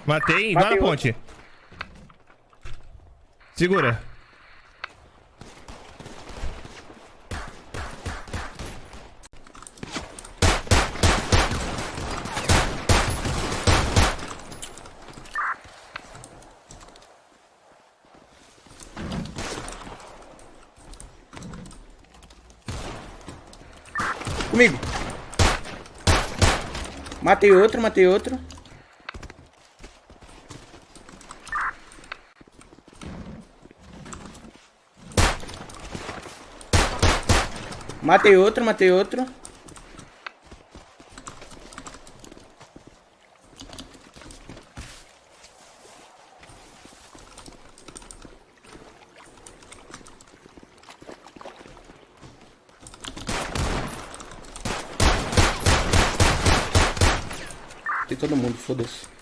Matei, lá na Matei ponte. Segura. Comigo. Matei outro, matei outro. Matei outro, matei outro. Tem todo mundo, foda-se.